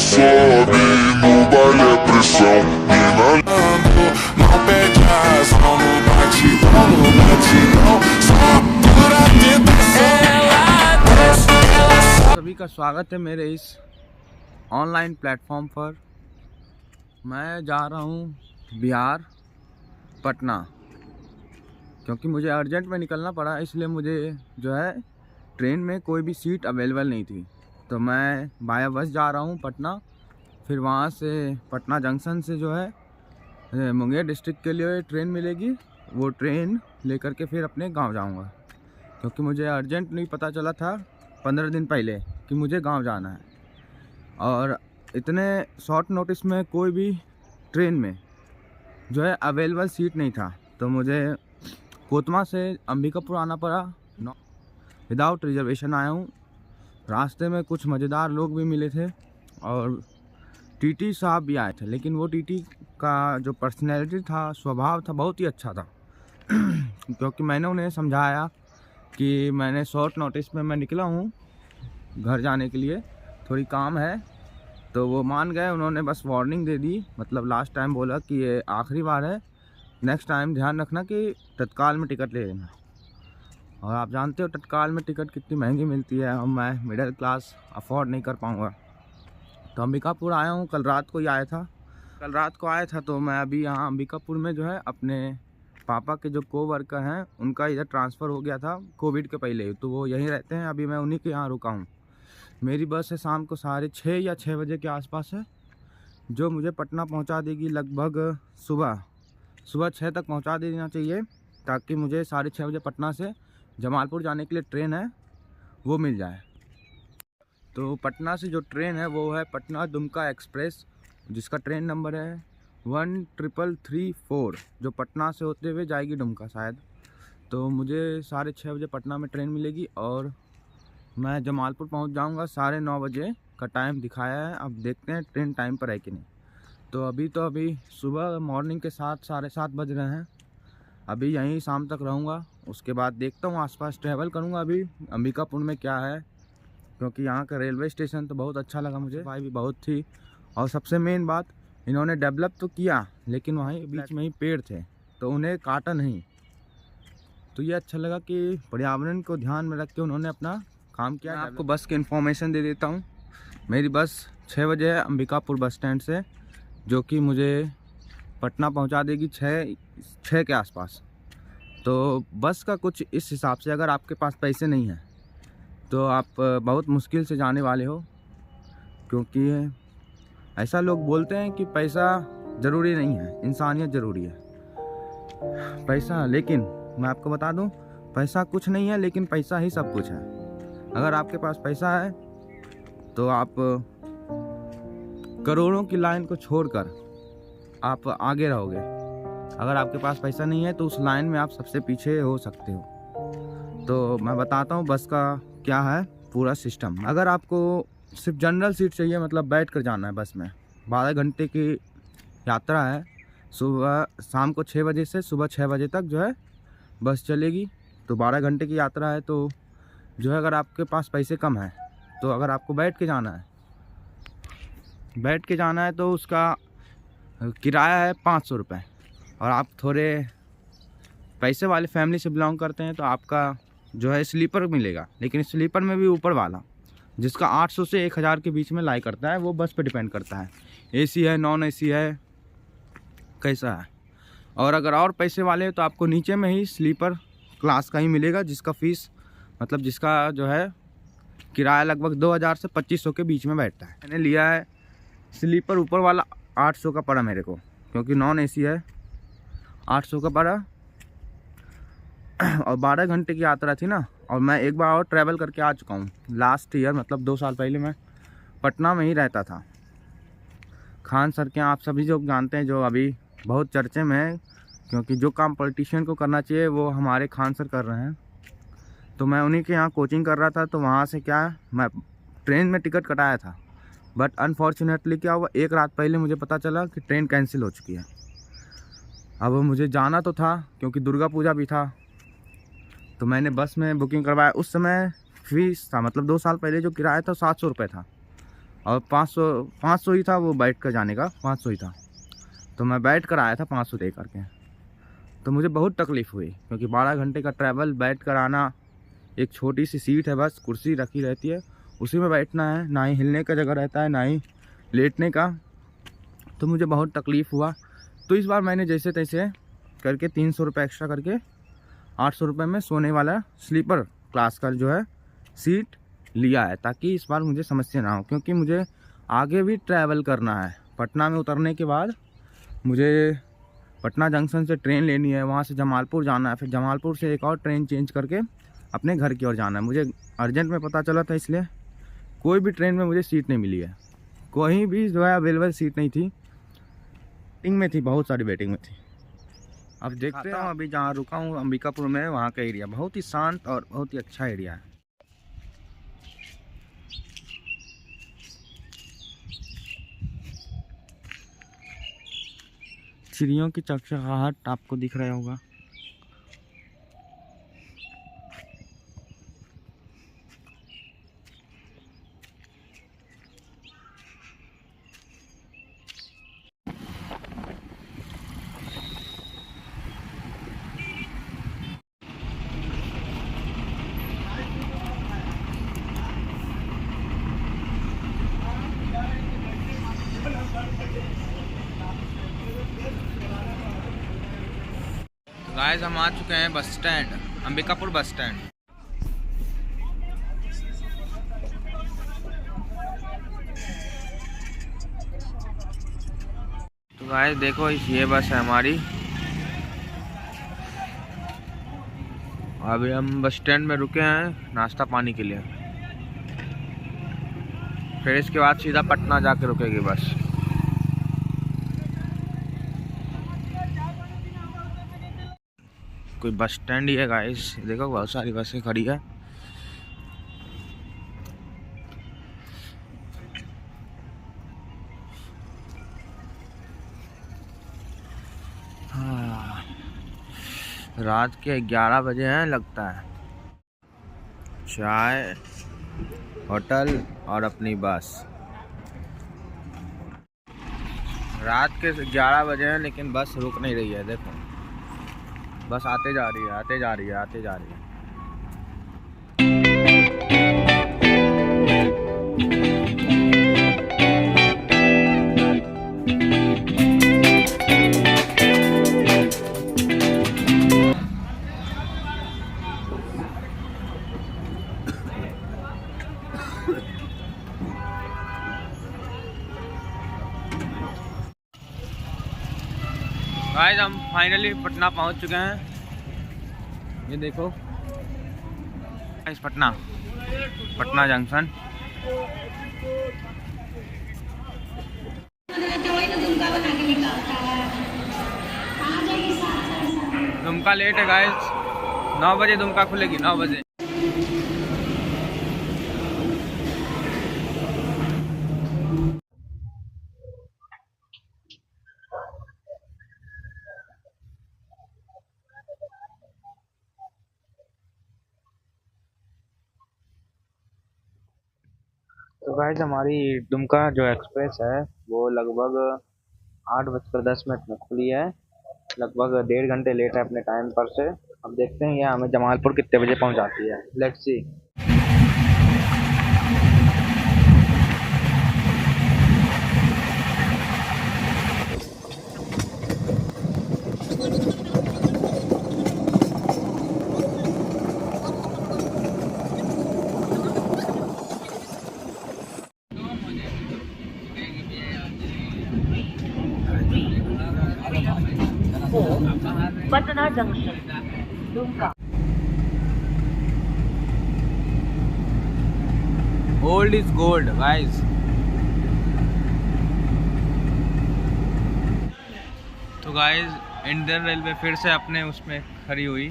sobe, no baile é pressão. Mina não pede razão, no batidão, no batidão. Só pura tentação. सभी का स्वागत है मेरे इस ऑनलाइन प्लेटफॉर्म पर। मैं जा रहा हूँ बिहार पटना, क्योंकि मुझे अर्जेंट में निकलना पड़ा, इसलिए मुझे जो है ट्रेन में कोई भी सीट अवेलेबल नहीं थी। तो मैं बाया बस जा रहा हूँ पटना, फिर वहाँ से पटना जंक्शन से जो है मुंगेर डिस्ट्रिक्ट के लिए ट्रेन मिलेगी। वो ट्रेन लेकर के फिर अपने गांव जाऊँगा, क्योंकि मुझे अर्जेंट नहीं पता चला था 15 दिन पहले कि मुझे गांव जाना है। और इतने शॉर्ट नोटिस में कोई भी ट्रेन में जो है अवेलेबल सीट नहीं था, तो मुझे कोतमा से अंबिकापुर आना पड़ा। विदाउट रिजर्वेशन आया हूँ। रास्ते में कुछ मज़ेदार लोग भी मिले थे और टीटी साहब भी आए थे, लेकिन वो टीटी का जो पर्सनैलिटी था, स्वभाव था, बहुत ही अच्छा था। क्योंकि मैंने उन्हें समझाया कि मैंने शॉर्ट नोटिस में मैं निकला हूँ घर जाने के लिए, थोड़ी काम है, तो वो मान गए। उन्होंने बस वार्निंग दे दी, मतलब लास्ट टाइम बोला कि ये आखिरी बार है, नेक्स्ट टाइम ध्यान रखना कि तत्काल में टिकट ले लेना। और आप जानते हो तत्काल में टिकट कितनी महंगी मिलती है, और मैं मिडिल क्लास अफोर्ड नहीं कर पाऊँगा। तो अंबिकापुर आया हूँ, कल रात को ही आया था। तो मैं अभी यहाँ अंबिकापुर में जो है अपने पापा के जो कोवर्कर हैं उनका इधर ट्रांसफ़र हो गया था कोविड के पहले, तो वो यहीं रहते हैं। अभी मैं उन्हीं के यहाँ रुका हूँ। मेरी बस है शाम को 6:30 या 6 बजे के आसपास है, जो मुझे पटना पहुँचा देगी लगभग सुबह 6 तक पहुँचा देना चाहिए, ताकि मुझे 6:30 बजे पटना से जमालपुर जाने के लिए ट्रेन है वो मिल जाए। तो पटना से जो ट्रेन है वो है पटना दुमका एक्सप्रेस, जिसका ट्रेन नंबर है 13334, जो पटना से होते हुए जाएगी दुमका शायद। तो मुझे 6:30 बजे पटना में ट्रेन मिलेगी और मैं जमालपुर पहुंच जाऊंगा 9:30 बजे का टाइम दिखाया है। अब देखते हैं ट्रेन टाइम पर है कि नहीं। तो अभी सुबह मॉर्निंग के 7-7:30 बज रहे हैं। अभी यहीं शाम तक रहूंगा, उसके बाद देखता हूँ आसपास ट्रैवल करूँगा। अभी अंबिकापुर में क्या है, क्योंकि यहाँ का रेलवे स्टेशन तो बहुत अच्छा लगा मुझे, सफाई भी बहुत थी। और सबसे मेन बात, इन्होंने डेवलप तो किया, लेकिन वहीं बीच में ही पेड़ थे तो उन्हें काटा नहीं। तो ये अच्छा लगा कि पर्यावरण को ध्यान में रख के उन्होंने अपना काम किया। मैं आपको बस की इन्फॉर्मेशन दे देता हूँ। मेरी बस 6 बजे है अंबिकापुर बस स्टैंड से, जो कि मुझे पटना पहुँचा देगी 6 के आसपास। तो बस का कुछ इस हिसाब से, अगर आपके पास पैसे नहीं हैं तो आप बहुत मुश्किल से जाने वाले हो, क्योंकि ऐसा लोग बोलते हैं कि पैसा ज़रूरी नहीं है, इंसानियत ज़रूरी है। पैसा, लेकिन मैं आपको बता दूं, पैसा कुछ नहीं है, लेकिन पैसा ही सब कुछ है। अगर आपके पास पैसा है तो आप करोड़ों की लाइन को छोड़कर आप आगे रहोगे। अगर आपके पास पैसा नहीं है तो उस लाइन में आप सबसे पीछे हो सकते हो। तो मैं बताता हूँ बस का क्या है पूरा सिस्टम। अगर आपको सिर्फ जनरल सीट चाहिए, मतलब बैठ कर जाना है बस में, 12 घंटे की यात्रा है। शाम को 6 बजे से सुबह 6 बजे तक जो है बस चलेगी। तो 12 घंटे की यात्रा है। तो जो है, अगर आपके पास पैसे कम हैं तो अगर आपको बैठ के जाना है तो उसका किराया है 500 रुपये। और आप थोड़े पैसे वाले फैमिली से बिलोंग करते हैं तो आपका जो है स्लीपर मिलेगा, लेकिन स्लीपर में भी ऊपर वाला, जिसका 800 से 1000 के बीच में लाई करता है, वो बस पे डिपेंड करता है एसी है नॉन एसी है कैसा है। और अगर और पैसे वाले हैं तो आपको नीचे में ही स्लीपर क्लास का ही मिलेगा, जिसका फीस, मतलब जिसका जो है किराया लगभग 2000 से 2500 के बीच में बैठता है। मैंने लिया है स्लीपर ऊपर वाला, 800 का पड़ा मेरे को, क्योंकि नॉन एसी है, 800 का पड़ा। और 12 घंटे की यात्रा थी ना, और मैं एक बार और ट्रैवल करके आ चुका हूँ लास्ट ईयर, मतलब 2 साल पहले मैं पटना में ही रहता था। खान सर के आप सभी लोग जानते हैं, जो अभी बहुत चर्चे में है, क्योंकि जो काम पॉलिटिशियन को करना चाहिए वो हमारे खान सर कर रहे हैं। तो मैं उन्हीं के यहाँ कोचिंग कर रहा था। तो वहाँ से क्या, मैं ट्रेन में टिकट कटाया था, बट अनफॉर्चुनेटली क्या हुआ, एक रात पहले मुझे पता चला कि ट्रेन कैंसिल हो चुकी है। अब मुझे जाना तो था, क्योंकि दुर्गा पूजा भी था, तो मैंने बस में बुकिंग करवाया। उस समय फीस था, मतलब 2 साल पहले जो किराया था 700 रुपये था, और 500 ही था वो बैठ कर जाने का, 500 ही था। तो मैं बैठ कर आया था 500 दे करके। तो मुझे बहुत तकलीफ़ हुई क्योंकि 12 घंटे का ट्रैवल बैठ कर आना। एक छोटी सी सीट है, बस कुर्सी रखी रहती है, उसी में बैठना है, ना ही हिलने का जगह रहता है ना ही लेटने का। तो मुझे बहुत तकलीफ़ हुआ। तो इस बार मैंने जैसे तैसे करके 300 रुपये एक्स्ट्रा करके 800 रुपये में सोने वाला स्लीपर क्लास का जो है सीट लिया है, ताकि इस बार मुझे समस्या ना हो। क्योंकि मुझे आगे भी ट्रैवल करना है। पटना में उतरने के बाद मुझे पटना जंक्शन से ट्रेन लेनी है, वहाँ से जमालपुर जाना है, फिर जमालपुर से एक और ट्रेन चेंज करके अपने घर की ओर जाना है। मुझे अर्जेंट में पता चला था, इसलिए कोई भी ट्रेन में मुझे सीट नहीं मिली है। कोई भी जो है अवेलेबल सीट नहीं थी, वेटिंग में थी, बहुत सारी वेटिंग में थी। अब देखते हैं, अभी जहाँ रुका हूँ अंबिकापुर में, वहाँ का एरिया बहुत ही शांत और बहुत ही अच्छा एरिया है। चिड़ियों की चहचहाहट आपको दिख रहा होगा। गाइस हम आ चुके हैं bus stand, Ambikapur bus stand. तो गाइस देखो, ये बस है हमारी। अभी हम बस स्टैंड में रुके हैं नाश्ता पानी के लिए, फिर इसके बाद सीधा पटना जाके रुकेगी बस। कोई बस स्टैंड ही है गाइस, देखो बहुत सारी बसें खड़ी है। हाँ, रात के 11 बजे हैं लगता है। चाय, होटल और अपनी बस। रात के 11 बजे हैं लेकिन बस रुक नहीं रही है। देखो बस आते जा रही है, आते जा रही है, आते जा रही है। गाइस हम फाइनली पटना पहुंच चुके हैं। ये देखो guys, Patna junction. Dumka late है गाइस, 9 बजे दुमका खुलेगी, 9 बजे। तो गाइस हमारी दुमका जो एक्सप्रेस है वो लगभग 8:10 में खुली है। लगभग 1.5 घंटे लेट है अपने टाइम पर से। अब देखते हैं ये हमें जमालपुर कितने बजे पहुंचाती है। Let's see. Patna junction Dumka. Old is gold guys. तो गाइस इंडियन रेलवे फिर से अपने उसमें खड़ी हुई।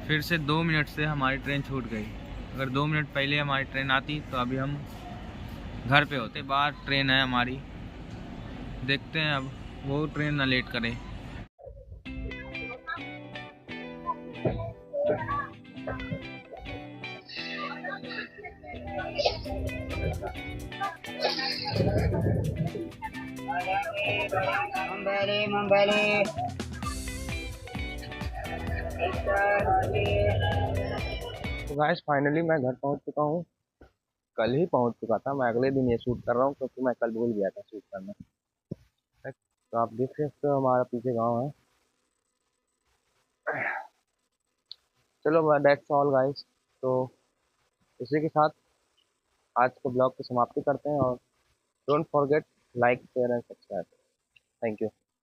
फिर से 2 मिनट से हमारी ट्रेन छूट गई। अगर 2 मिनट पहले हमारी ट्रेन आती तो अभी हम घर पे होते। बाहर ट्रेन है हमारी, देखते हैं अब वो ट्रेन ना लेट करे। तो गाइस फाइनली मैं घर पहुंच चुका हूँ। कल ही पहुंच चुका था, मैं अगले दिन ये शूट कर रहा हूँ क्योंकि मैं कल भूल गया था शूट करना। तो आप देख सकते हो हमारा पीछे गांव है। चलो दैट्स ऑल गाइस। तो इसी के साथ आज के ब्लॉग की समाप्ति करते हैं और don't forget like share and subscribe. Thank you.